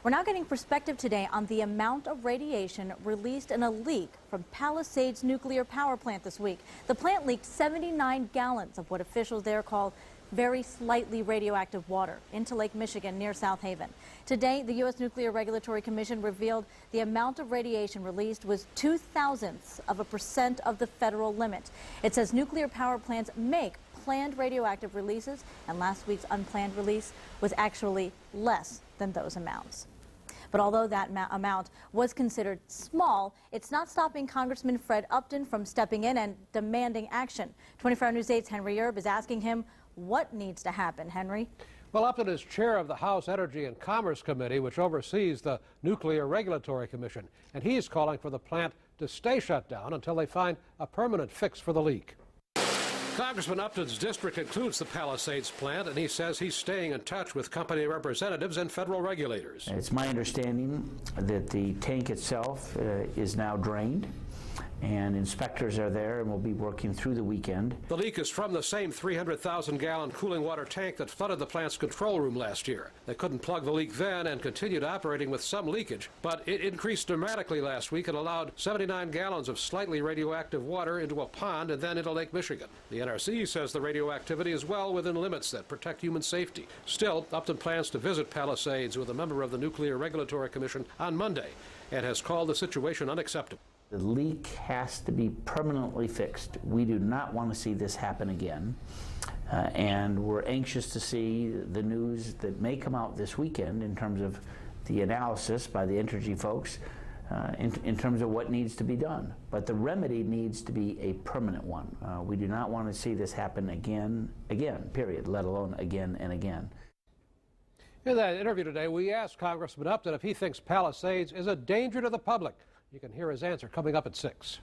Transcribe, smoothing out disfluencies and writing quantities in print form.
We're now getting perspective today on the amount of radiation released in a leak from Palisades Nuclear Power Plant this week. The plant leaked 79 gallons of what officials there call very slightly radioactive water into Lake Michigan near South Haven. Today, the U.S. Nuclear Regulatory Commission revealed the amount of radiation released was 0.02% of the federal limit. It says nuclear power plants make planned radioactive releases, and last week's unplanned release was actually less than those amounts. But although that amount was considered small, it's not stopping Congressman Fred Upton from stepping in and demanding action. 24-Hour News 8's Henry Erb is asking him what needs to happen. Henry? Well, Upton is chair of the House Energy and Commerce Committee, which oversees the Nuclear Regulatory Commission, and he's calling for the plant to stay shut down until they find a permanent fix for the leak. Congressman Upton's district includes the Palisades plant, and he says he's staying in touch with company representatives and federal regulators. It's my understanding that the tank itself is now drained, and inspectors are there and will be working through the weekend. The leak is from the same 300,000-gallon cooling water tank that flooded the plant's control room last year. They couldn't plug the leak then and continued operating with some leakage, but it increased dramatically last week and allowed 79 gallons of slightly radioactive water into a pond and then into Lake Michigan. The NRC says the radioactivity is well within limits that protect human safety. Still, Upton plans to visit Palisades with a member of the Nuclear Regulatory Commission on Monday and has called the situation unacceptable. The leak has to be permanently fixed. We do not want to see this happen again. And we're anxious to see the news that may come out this weekend in terms of the analysis by the energy folks in terms of what needs to be done. But the remedy needs to be a permanent one. We do not want to see this happen again, period, let alone again and again. In that interview today, we asked Congressman Upton if he thinks Palisades is a danger to the public. You can hear his answer coming up at 6.